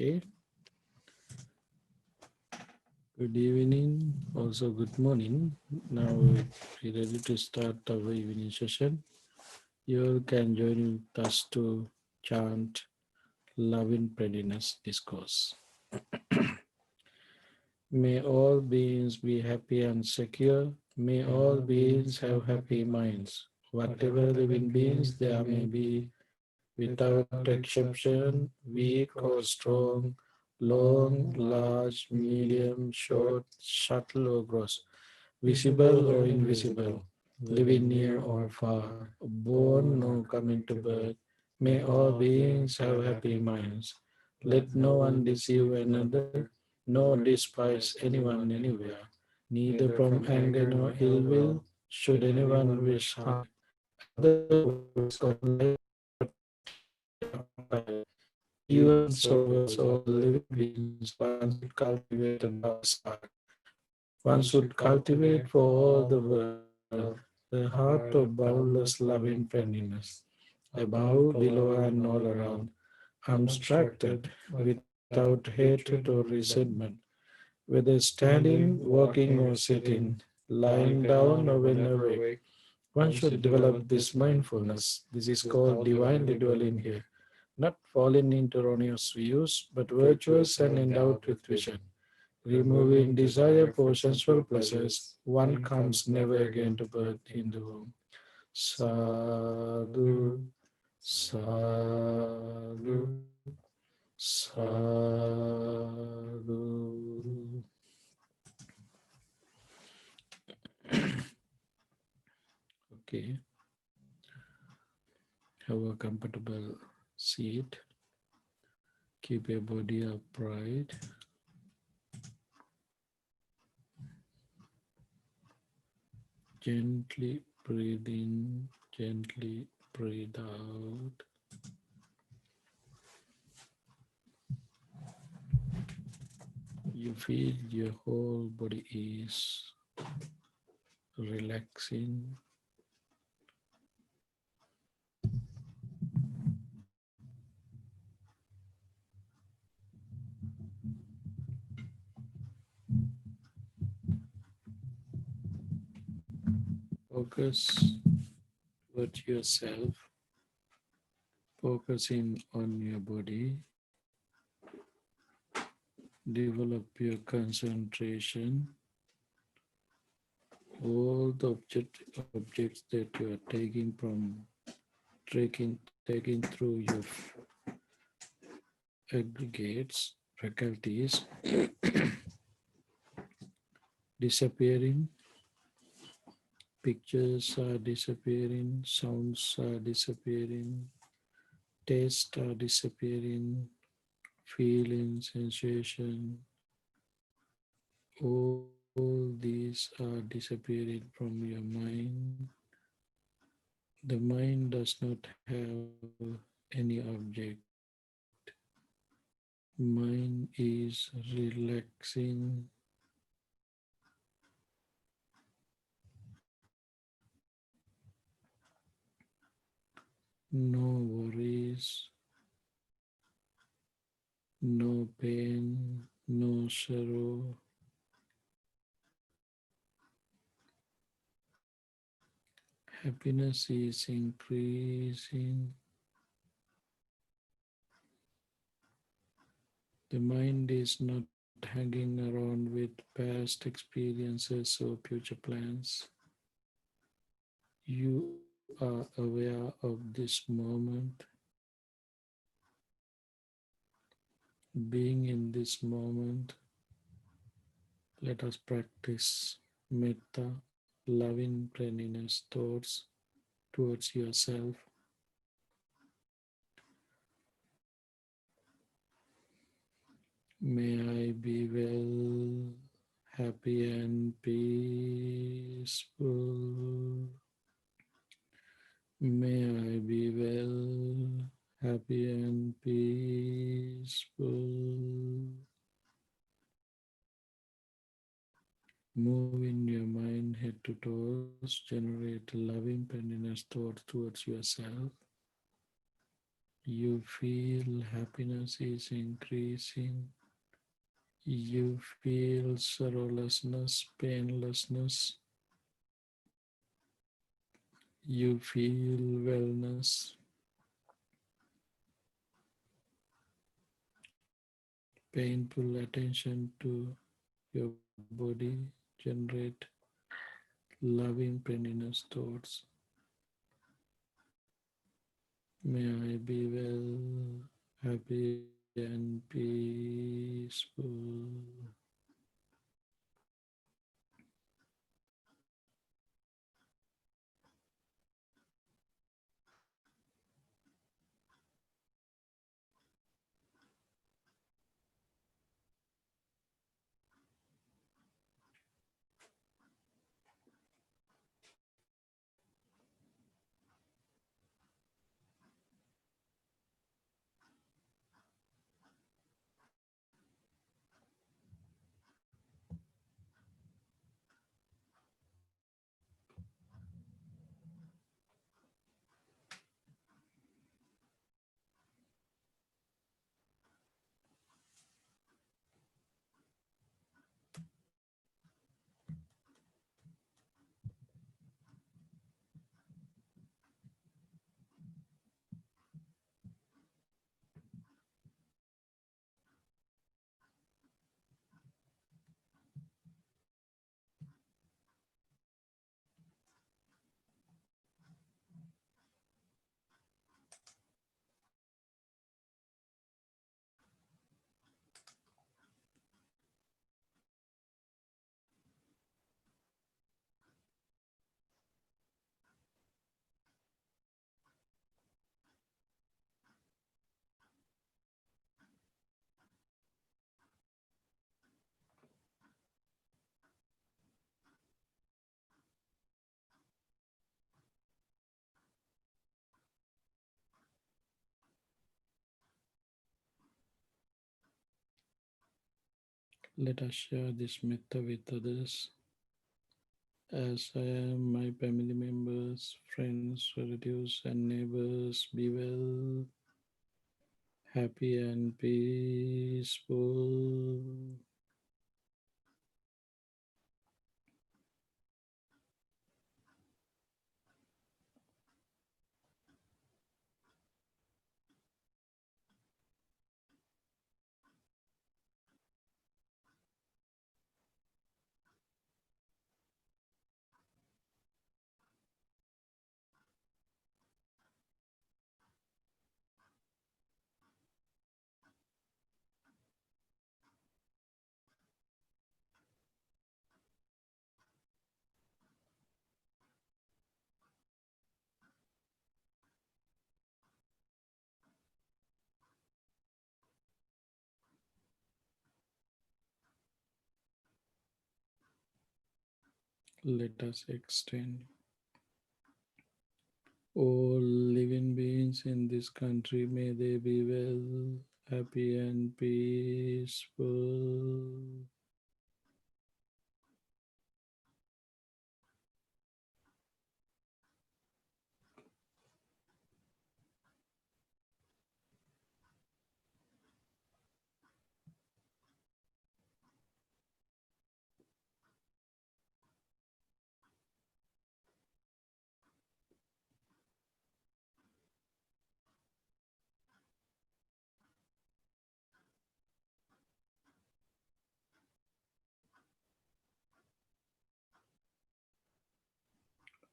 Okay. Good evening, also good morning. Now we're ready to start our evening session. You can join with us to chant Love in Readiness Discourse. May all beings be happy and secure. May all beings have happy minds. Whatever living beings there may be, without exception, weak or strong, long, large, medium, short, subtle or gross, visible or invisible, living near or far, born or coming to birth, may all beings have happy minds. Let no one deceive another, nor despise anyone anywhere, neither from anger nor ill will, should anyone wish harm. Otherwise, all life even so as all living beings, one should cultivate a Bhava's heart. One should cultivate for all the world the heart of boundless loving friendliness, above, below, and all around, unobstructed, without hatred or resentment, whether standing, walking, or sitting, lying down, or when awake. One should develop this mindfulness. This is called divinely dwelling here, not falling into erroneous views, but virtuous and endowed with vision. Removing desire for sensual pleasures, one comes never again to birth in the womb. Sadhu, sadhu, sadhu. Okay, have a comfortable seat. Keep your body upright. Gently breathe in, gently breathe out. You feel your whole body is relaxing. Focus towards yourself, focusing on your body. Develop your concentration. All the objects that you are taking through your aggregates, faculties, disappearing. Pictures are disappearing, sounds are disappearing, tastes are disappearing, feeling, sensation, all these are disappearing from your mind. The mind does not have any object. Mind is relaxing. No worries, no pain, no sorrow. Happiness is increasing. The mind is not hanging around with past experiences or future plans. You are aware of this moment. Being in this moment, let us practice metta, loving friendliness towards yourself. May I be well, happy and peaceful. May I be well, happy and peaceful. Move in your mind head to toes, generate loving friendliness thoughts towards yourself. You feel happiness is increasing. You feel sorrowlessness, painlessness. You feel wellness, painful attention to your body generate loving friendliness thoughts. May I be well, happy and peaceful. Let us share this metta with others. As I am, my family members, friends, relatives, and neighbors be well, happy, and peaceful. Let us extend all living beings in this country, may they be well, happy, and peaceful.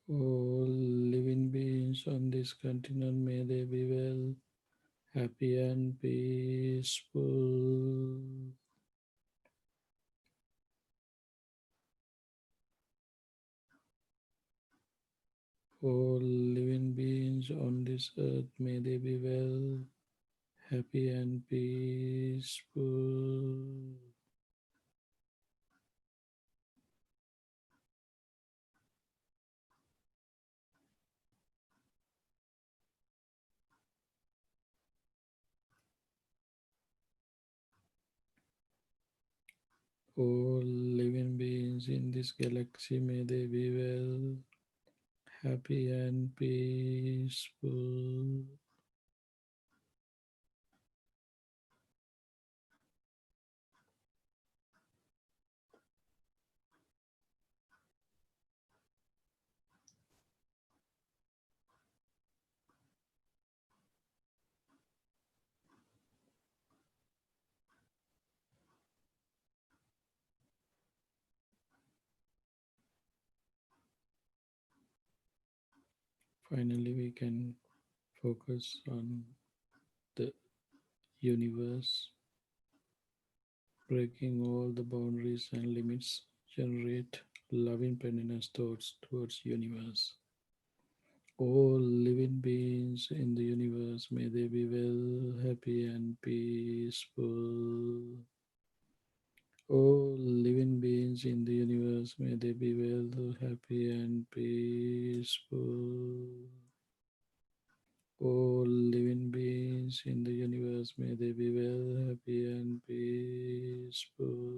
All living beings on this continent, may they be well, happy, and peaceful. All living beings on this earth, may they be well, happy, and peaceful. All living beings in this galaxy, may they be well, happy, and peaceful. Finally, we can focus on the universe, breaking all the boundaries and limits, generate loving kindness thoughts towards universe. All living beings in the universe, may they be well, happy, and peaceful. All living beings in the universe, may they be well, happy, and peaceful. All living beings in the universe, may they be well, happy, and peaceful.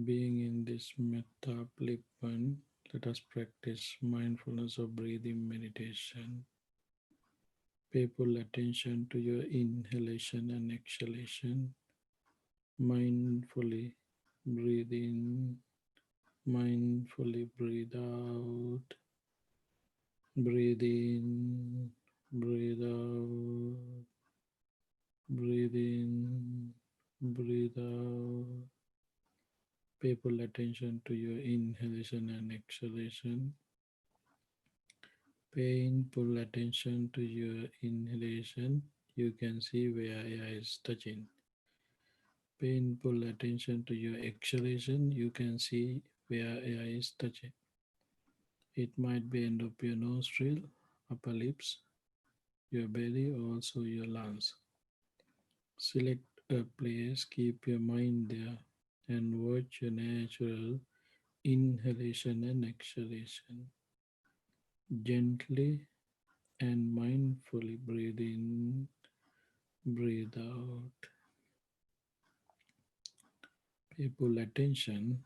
Being in this metabolic one, let us practice mindfulness of breathing meditation. Pay full attention to your inhalation and exhalation. Mindfully breathe in, mindfully breathe out, breathe in, breathe out, breathe in, breathe out. Pay full attention to your inhalation and exhalation. Paying full attention to your inhalation, you can see where air is touching. Paying full attention to your exhalation, you can see where air is touching. It might be end of your nostril, upper lips, your belly, or also your lungs. Select a place, keep your mind there, and watch your natural inhalation and exhalation. Gently and mindfully breathe in, breathe out. Pay full attention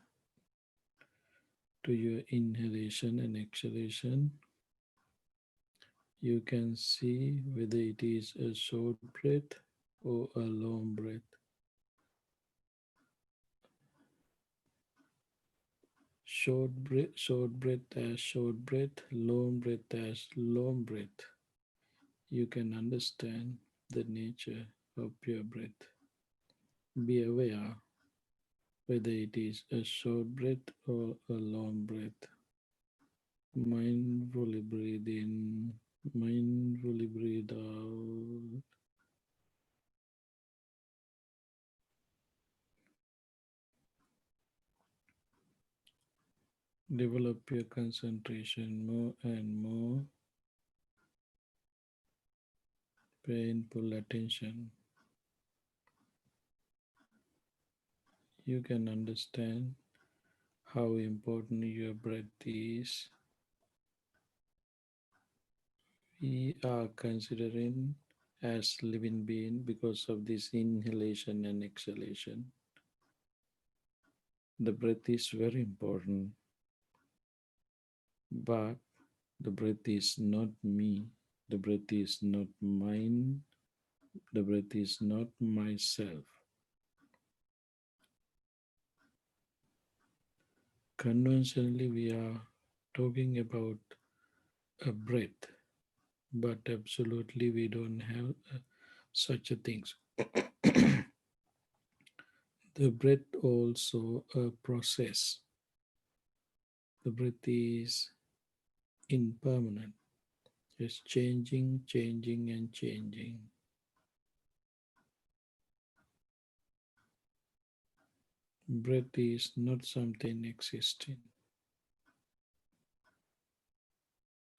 to your inhalation and exhalation. You can see whether it is a short breath or a long breath. Short breath as short breath, long breath as long breath. You can understand the nature of your breath. Be aware whether it is a short breath or a long breath. Mindfully breathe in, mindfully breathe out. Develop your concentration more and more. Painful attention. You can understand how important your breath is. We are considering as living being because of this inhalation and exhalation. The breath is very important, but the breath is not me. The breath is not mine. The breath is not myself. Conventionally, we are talking about a breath, but absolutely we don't have such a thing. The breath also a process. The breath is impermanent. It's changing, changing, and changing. Breath is not something existing.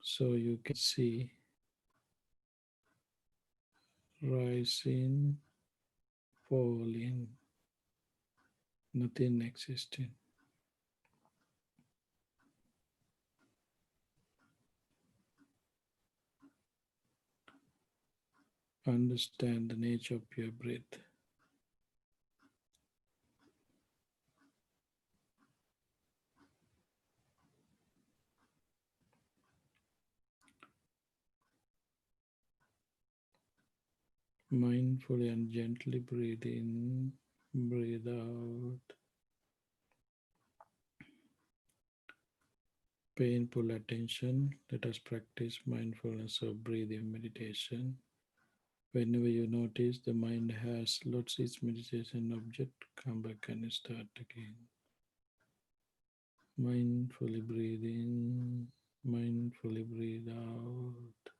So you can see rising, falling, nothing existing. Understand the nature of your breath. Mindfully and gently breathe in, breathe out. Painful attention. Let us practice mindfulness of breathing meditation. Whenever you notice the mind has lost its meditation object, come back and start again. Mindfully breathe in, mindfully breathe out.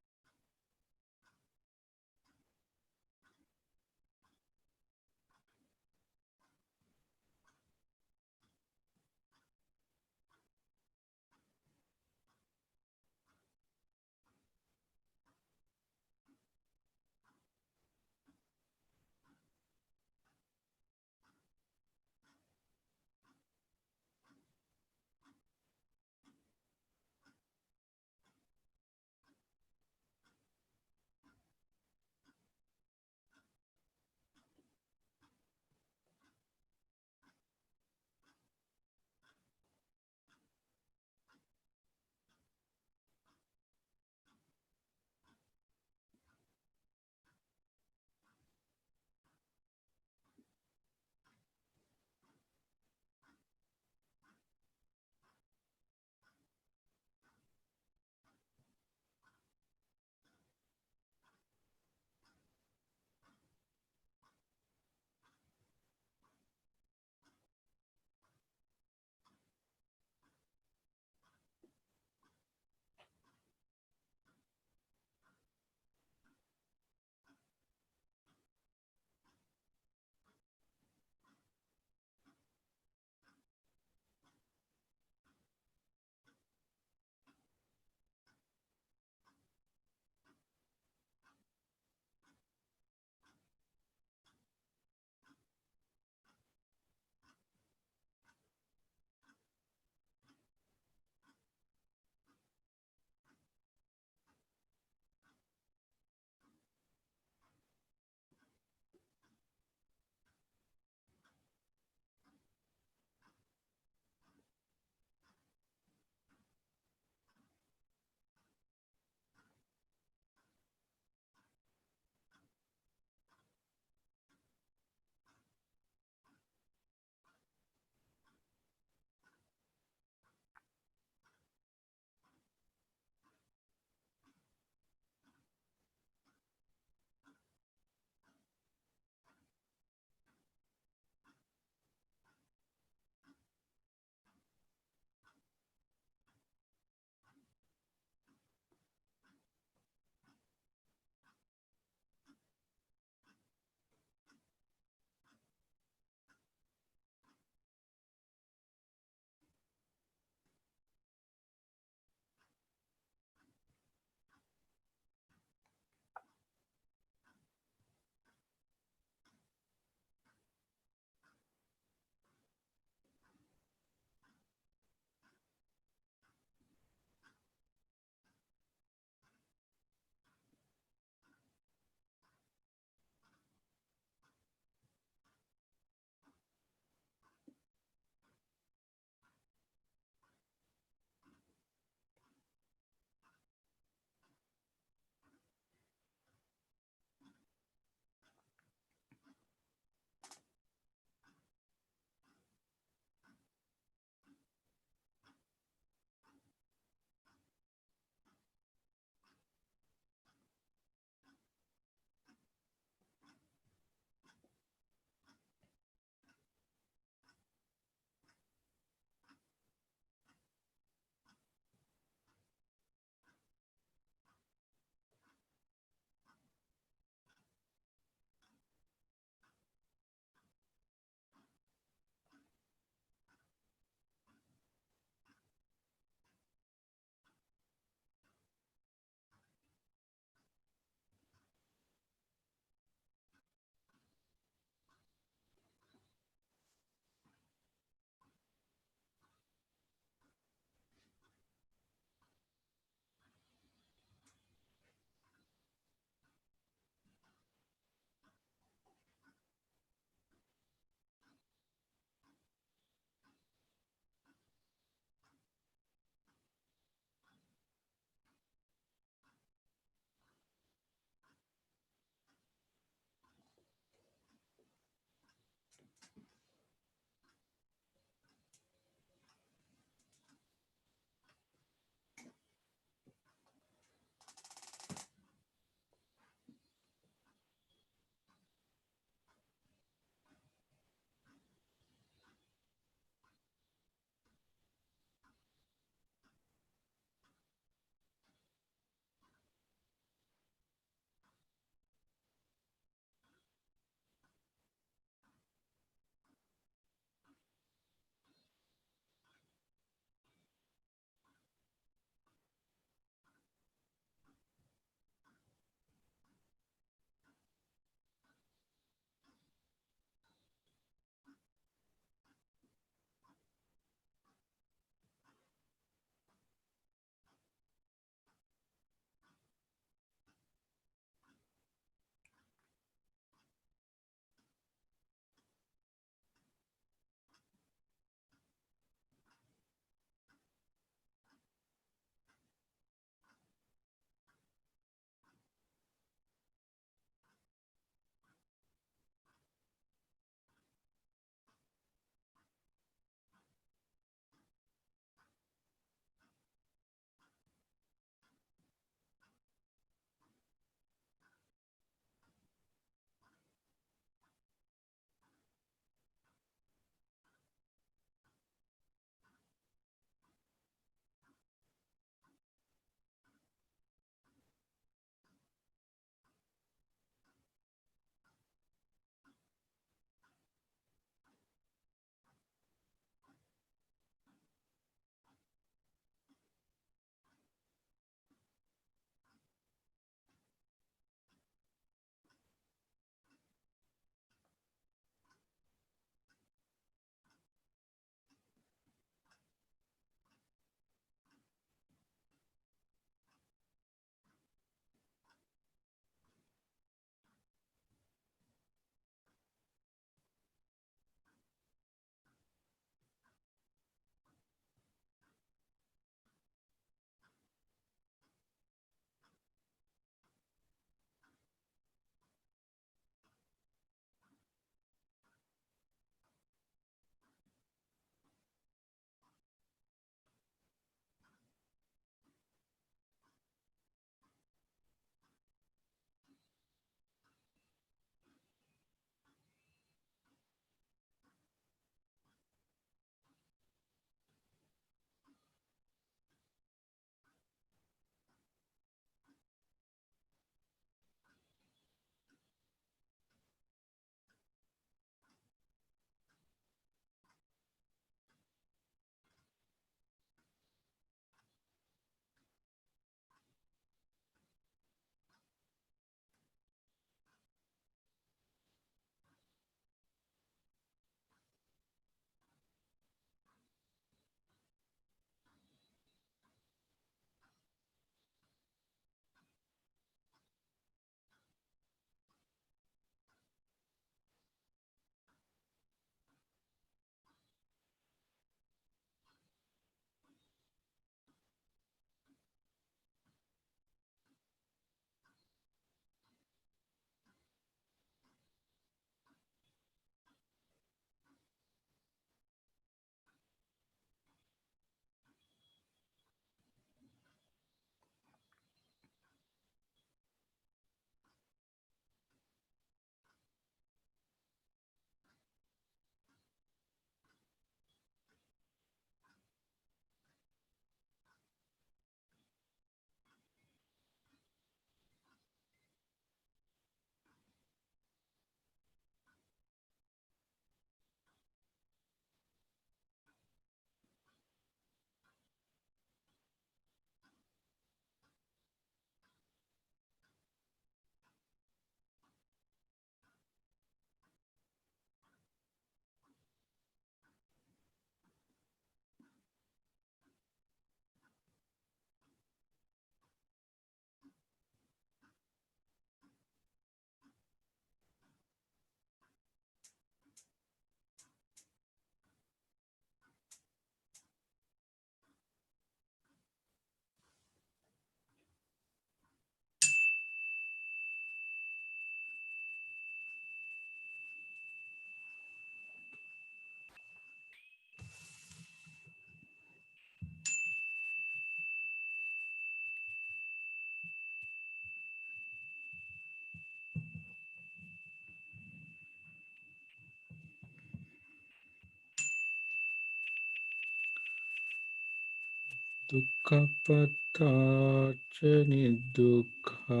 Dukkhapattacha nidukkha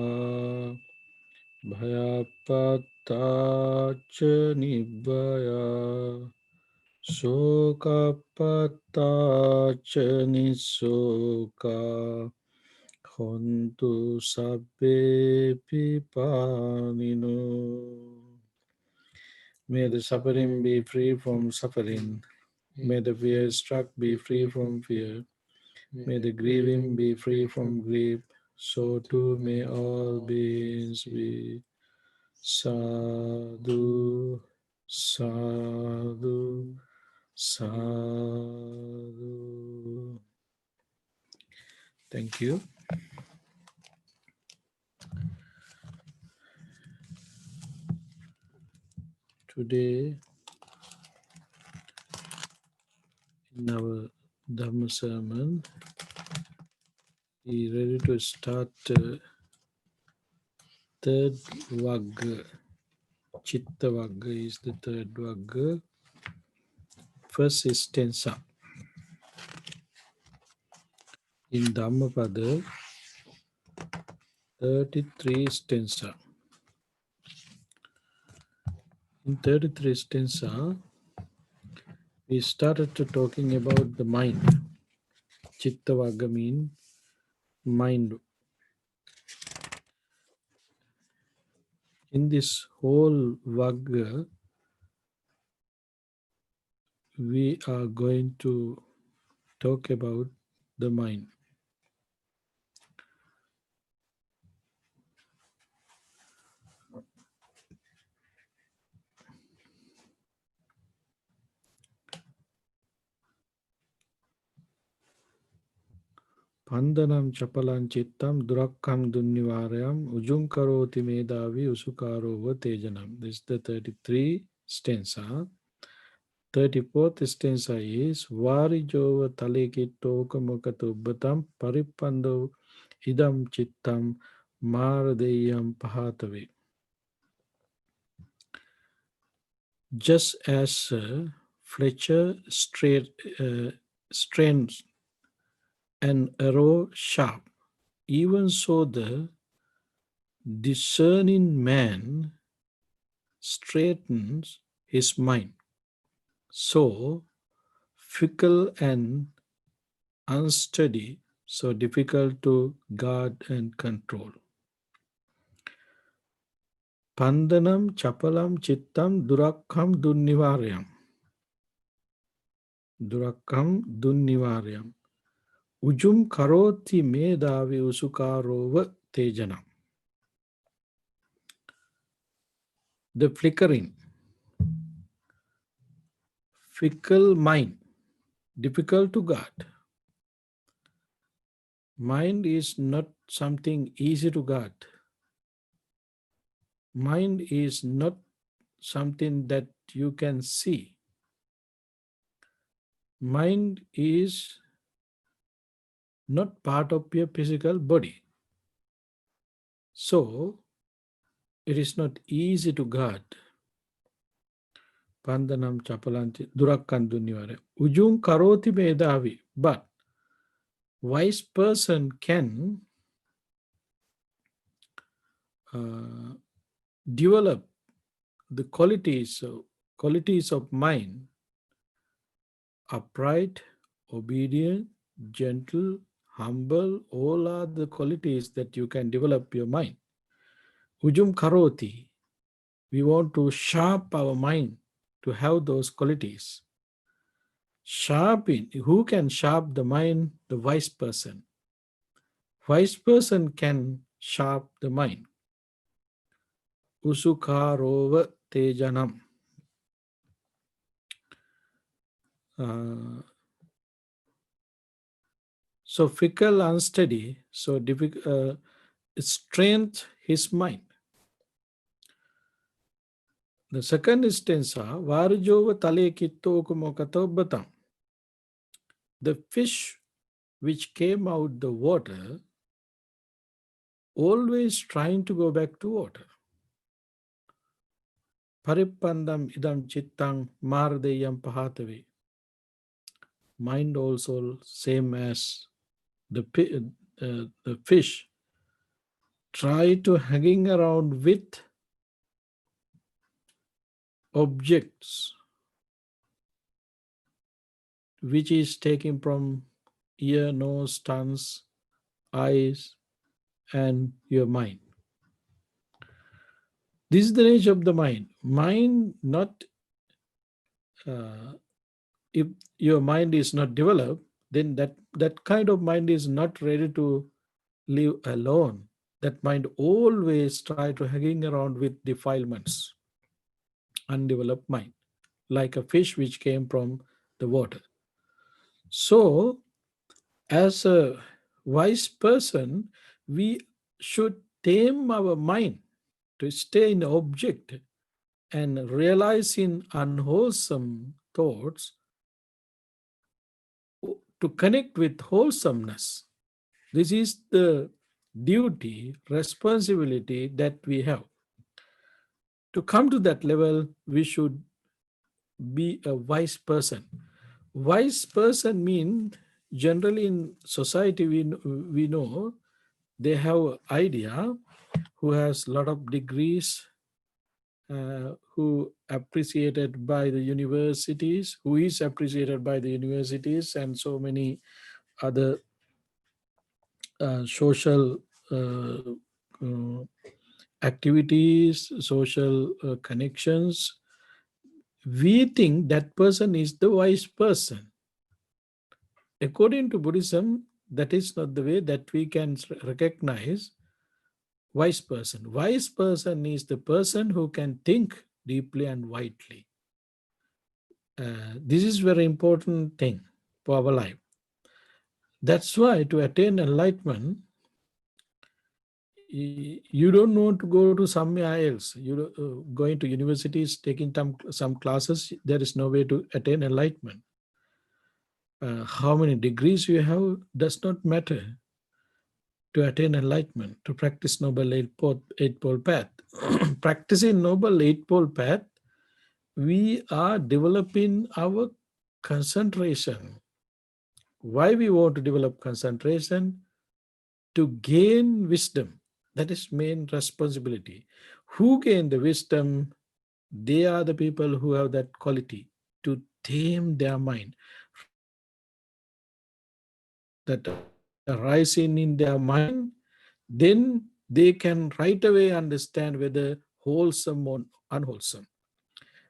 Bhayapattacha nibbaya Sokapattacha nisoka Hontu sabbe pipanino. May the suffering be free from suffering. May the fear struck be free from fear. May the grieving be free from grief. So too may all beings be. Sadhu, sadhu, sadhu. Thank you. Today, in our Dhamma sermon, we are ready to start third Vagga. Chitta Vagga is the third Vagga. First is stanza. In Dhammapada, 33 stanza. In 33 stanza, we started to talking about the mind. Chitta Vagga means mind. In this whole Vagga, we are going to talk about the mind. Pandanam chapalam chittam durakkam dunnivarayam ujum karoti medavi usukarova tejanam. This is the 33 stanza. 34th stanza is Varijova talekittoka mukatubbatam paripando idam chittam maradeyam pahatave. Just as Fletcher strains an arrow sharp, even so the discerning man straightens his mind. So fickle and unsteady, so difficult to guard and control. Pandanam chapalam chittam durakkam dunnivaryam. Durakkam dunnivaryam. Ujum karoti medavi usukarova tejanam. The flickering, fickle mind, difficult to guard. Mind is not something easy to guard. Mind is not something that you can see. Mind is not part of your physical body. So, it is not easy to guard. Pandanam chapalanti durakkan dunnivare. Ujum karoti medavi. But wise person can develop the qualities of mind: upright, obedient, gentle, humble. All are the qualities that you can develop your mind. Ujum karoti. We want to sharp our mind to have those qualities. Sharpen. Who can sharp the mind? The wise person. Wise person can sharp the mind. Usukarova tejanam. So fickle, unsteady, so difficult, strength his mind. The second stanza, Varjova tale kitto kumokato. The fish which came out the water always trying to go back to water. Paripandam idam chittang mardeyam pahatave. Mind also same as the fish try to hanging around with objects which is taken from ear, nose, tongues, eyes, and your mind. This is the nature of the mind. Mind not if your mind is not developed, then that kind of mind is not ready to live alone. That mind always try to hanging around with defilements, undeveloped mind, like a fish which came from the water. So, as a wise person, we should tame our mind to stay in object and realize in unwholesome thoughts to connect with wholesomeness. This is the duty, responsibility that we have. To come to that level, we should be a wise person. Wise person means generally in society we know they have idea who has a lot of degrees, who appreciated by the universities, who is appreciated by the universities and so many other social uh, activities, social connections. We think that person is the wise person. According to Buddhism, that is not the way that we can recognize wise person. Wise person is the person who can think deeply and widely. This is very important thing for our life. That's why to attain enlightenment, you don't want to go to somewhere else. Going to universities, taking some classes, there is no way to attain enlightenment. How many degrees you have does not matter to attain enlightenment, to practice Noble Eightfold Path. Practicing Noble Eightfold Path, we are developing our concentration. Why we want to develop concentration? To gain wisdom. That is main responsibility. Who gain the wisdom? They are the people who have that quality to tame their mind, recognize the thoughts that arising in their mind, then they can right away understand whether wholesome or unwholesome.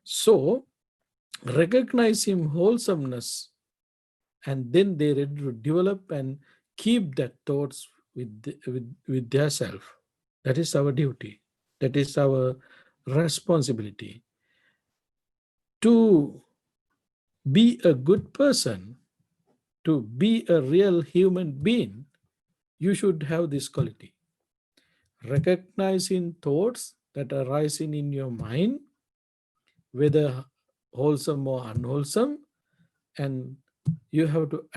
So recognizing wholesomeness, and then they ready to develop and keep that thoughts with their self. That is our duty. That is our responsibility. To be a good person, to be a real human being, you should have this quality. Recognizing thoughts that are arising in your mind, whether wholesome or unwholesome, and you have to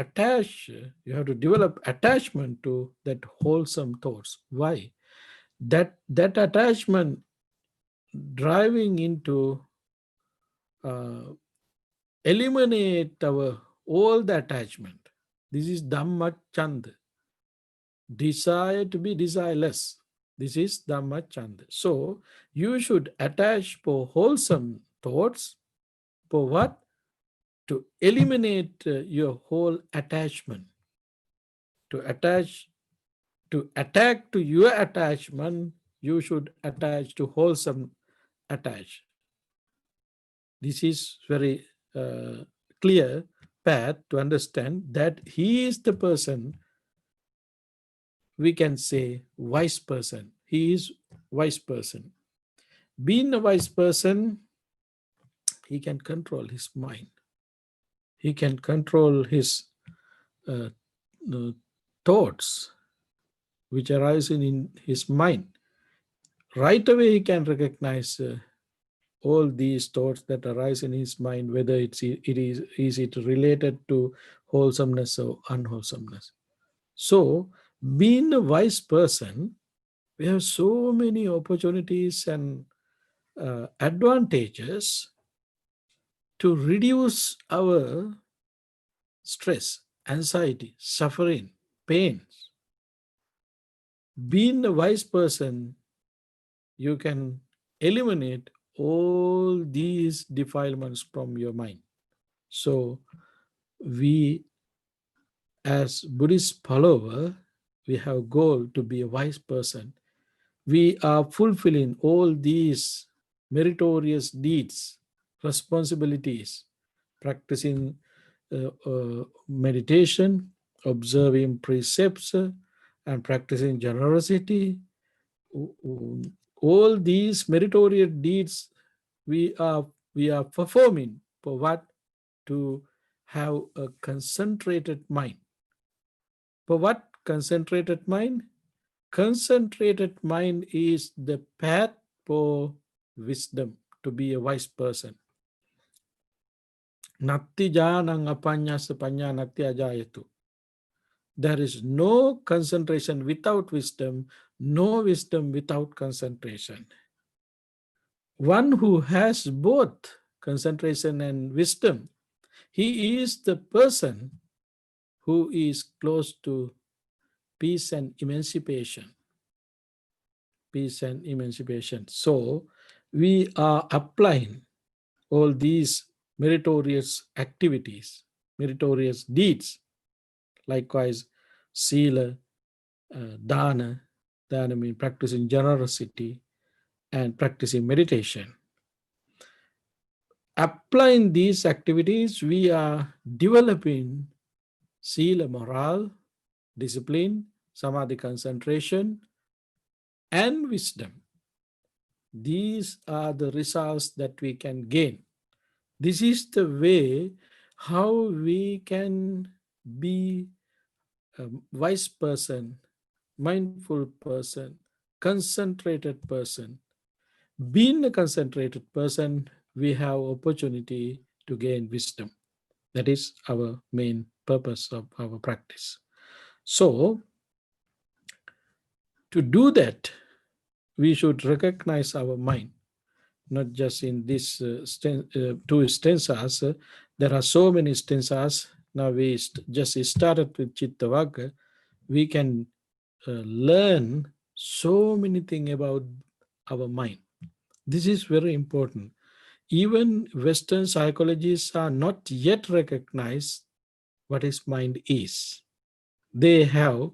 you have to develop attachment to that wholesome thoughts. Why? That attachment driving into uh, eliminate our all the attachment. This is Dhamma Chand, desire to be desireless. This is Dhamma Chand. So you should attach for wholesome thoughts. For what? To eliminate your whole attachment. To attach, to attack to your attachment, you should attach to wholesome attach. This is very clear path to understand that he is the person we can say wise person. He is wise person. Being a wise person, he can control his mind. He can control his uh, thoughts which arise in his mind. Right away, he can recognize all these thoughts that arise in his mind, whether is it related to wholesomeness or unwholesomeness. So, being a wise person, we have so many opportunities and advantages to reduce our stress, anxiety, suffering, pains. Being a wise person, you can eliminate all these defilements from your mind. So we, as Buddhist follower, we have goal to be a wise person. We are fulfilling all these meritorious deeds, responsibilities, practicing meditation, observing precepts, and practicing generosity. All these meritorious deeds we are performing for what? To have a concentrated mind. For what? Concentrated mind? Concentrated mind is the path for wisdom, to be a wise person. Natti janang apanya sepanya natti ajayatu. There is no concentration without wisdom, no wisdom without concentration. One who has both concentration and wisdom, he is the person who is close to peace and emancipation. Peace and emancipation. So we are applying all these meritorious activities, meritorious deeds. Likewise, sila, dana means practicing generosity and practicing meditation. Applying these activities, we are developing sila, morale, discipline, samadhi, concentration, and wisdom. These are the results that we can gain. This is the way how we can be a wise person, mindful person, concentrated person. Being a concentrated person, we have opportunity to gain wisdom. That is our main purpose of our practice. So, to do that, we should recognize our mind, not just in these two stanzas. There are so many stanzas. Now we just started with Chitta Vagga. We can learn so many things about our mind. This is very important. Even Western psychologists are not yet recognized what is mind is. They have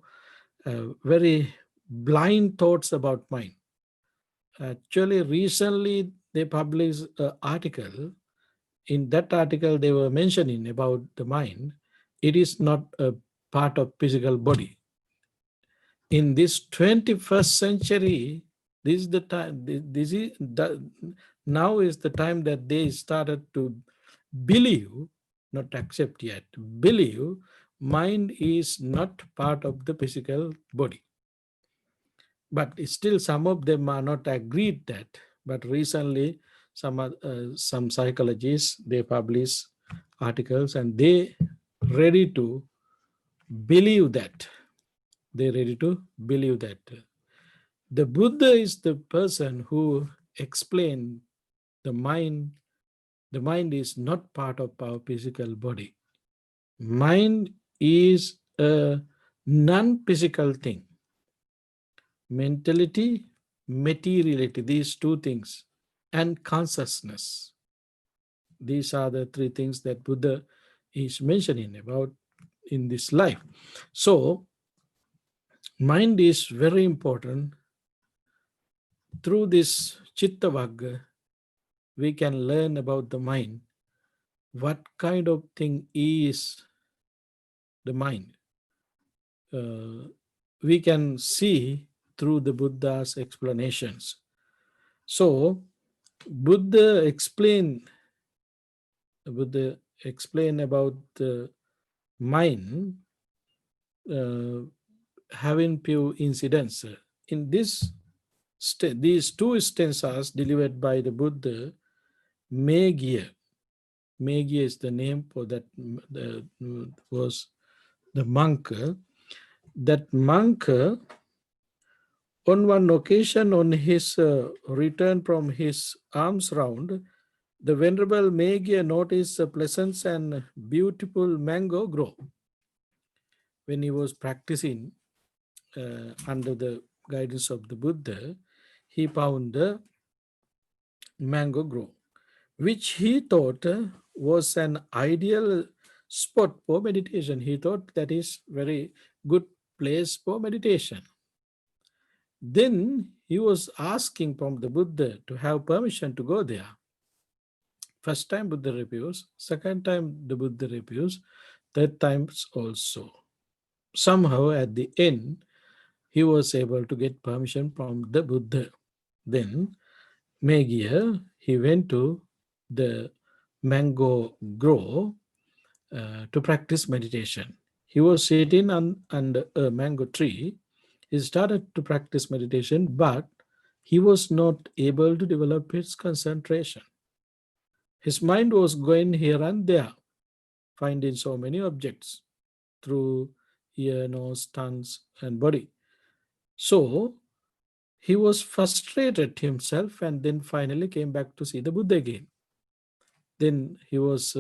very blind thoughts about mind. Actually, recently they published an article. In that article, they were mentioning about the mind. It is not a part of physical body. In this 21st century, this is the time. Now is the time that they started to believe, not accept yet, believe mind is not part of the physical body. But still some of them are not agreed that. But recently some psychologists, they publish articles and they ready to believe that. They ready to believe that. The Buddha is the person who explained the mind. The mind is not part of our physical body. Mind is a non-physical thing. Mentality, materiality, these two things, and consciousness. These are the three things that Buddha is mentioning about in this life. So, mind is very important. Through this Chitta Vagga, we can learn about the mind. What kind of thing is the mind? We can see through the Buddha's explanations. So, Buddha explained about the mind having few incidents. In these two stanzas delivered by the Buddha, Megya is the name for that, was the monk. That monk, on one occasion, on his return from his alms round, the Venerable Megya noticed a pleasant and beautiful mango grove. when he was practicing under the guidance of the Buddha, he found a mango grove, which he thought was an ideal spot for meditation. He thought that is very good place for meditation. Then he was asking from the Buddha to have permission to go there. First time Buddha refused, second time the Buddha refused, third times also. Somehow at the end, he was able to get permission from the Buddha. Then, Megir, he went to the mango grove to practice meditation. He was sitting under a mango tree. He started to practice meditation, but he was not able to develop his concentration. His mind was going here and there, finding so many objects through ear, nose, tongues, and body. So he was frustrated himself and then finally came back to see the Buddha again. Then he was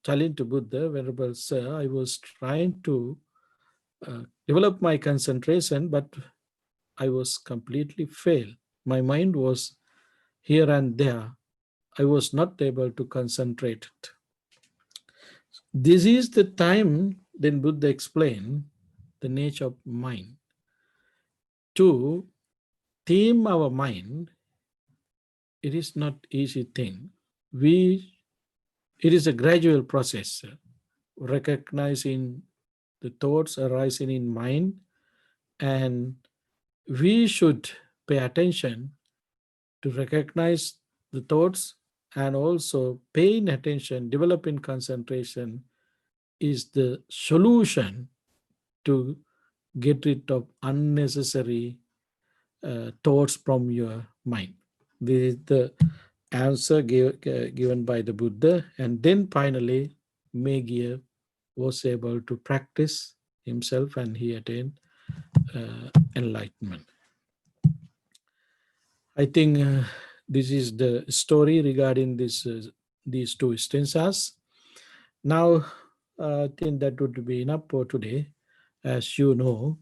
telling to Buddha, Venerable Sir, I was trying to develop my concentration, but I was completely failed. My mind was here and there. I was not able to concentrate it. This is the time, then Buddha explained the nature of mind. To tame our mind, it is not easy thing. It is a gradual process, recognizing the thoughts arising in mind, and we should pay attention to recognize the thoughts, and also paying attention, developing concentration is the solution to get rid of unnecessary thoughts from your mind. This is the answer given by the Buddha. And then finally, Megir was able to practice himself and he attained enlightenment. I think this is the story regarding these two stanzas. Now, I think that would be enough for today. As you know,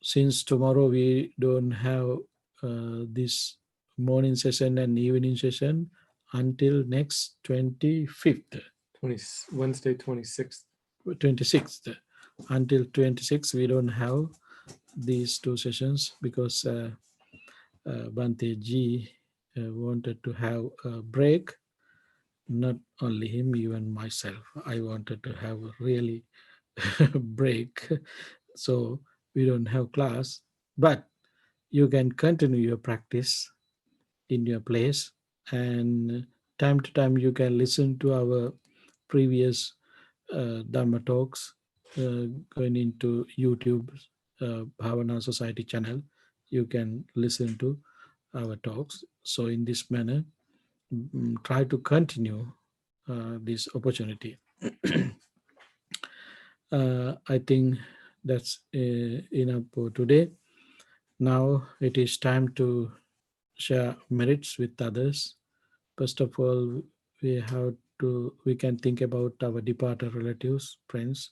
since tomorrow we don't have this morning session and evening session until next 25th. Wednesday 26th. 26th. Until 26th, we don't have these two sessions because Bante Ji wanted to have a break. Not only him, even myself. I wanted to have a really break. So we don't have class, but you can continue your practice in your place, and time to time you can listen to our previous Dharma talks going into YouTube Bhavana Society channel. You can listen to our talks. So in this manner, try to continue this opportunity. I think that's enough for today. Now it is time to share merits with others. First of all, we can think about our departed relatives, friends.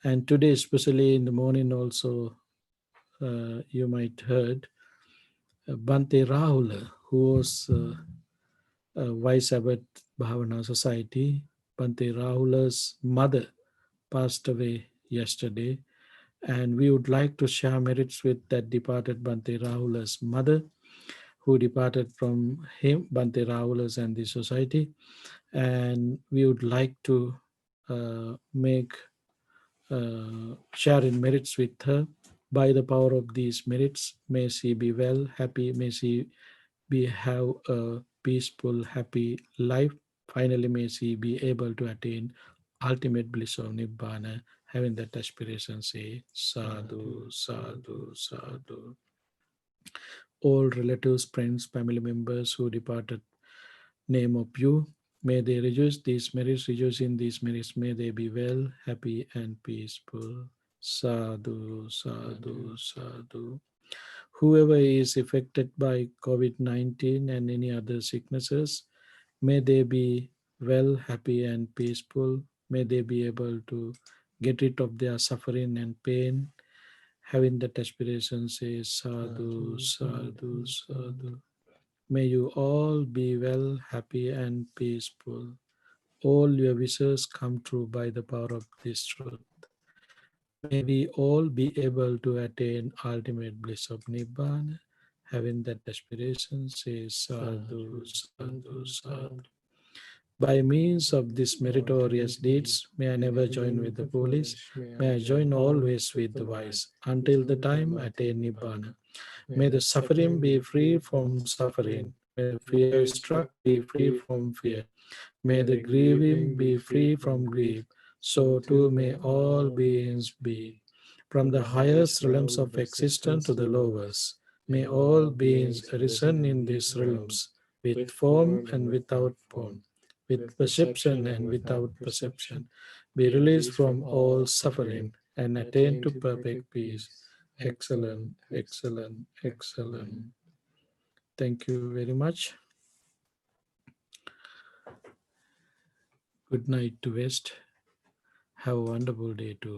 And today, especially in the morning also, you might heard Bante Rahul, who was Vice Abbot Bhavana Society. Bante Rahula's mother passed away yesterday, and we would like to share merits with that departed Bante Rahula's mother, who departed from him, Bante Rahula's and the society. And we would like to make share in merits with her. By the power of these merits, may she be well, happy, may she have a peaceful, happy life. Finally, may she be able to attain ultimate bliss of Nibbana. Having that aspiration, say sadhu, sadhu, sadhu. All relatives, friends, family members who departed, name of you, may they rejoice these merits, rejoice in these merits. May they be well, happy, and peaceful. Sadhu, sadhu, sadhu. Whoever is affected by COVID-19 and any other sicknesses, may they be well, happy, and peaceful. May they be able to get rid of their suffering and pain. Having that aspiration, say sadhu, sadhu, sadhu. May you all be well, happy, and peaceful. All your wishes come true by the power of this truth. May we all be able to attain ultimate bliss of Nibbana. Having that aspiration, say sadhu, sadhu, sadhu. By means of these meritorious deeds, may I never join with the foolish, may I join always with the wise, until the time I attain Nibbana. May the suffering be free from suffering, may the fear struck be free from fear, may the grieving be free from grief, so too may all beings be. From the highest realms of existence to the lowest, may all beings arisen in these realms, with form and without form, with perception and without perception, be released from all suffering and attain to perfect peace. Excellent, excellent, excellent. Thank you very much. Good night to West. Have a wonderful day too.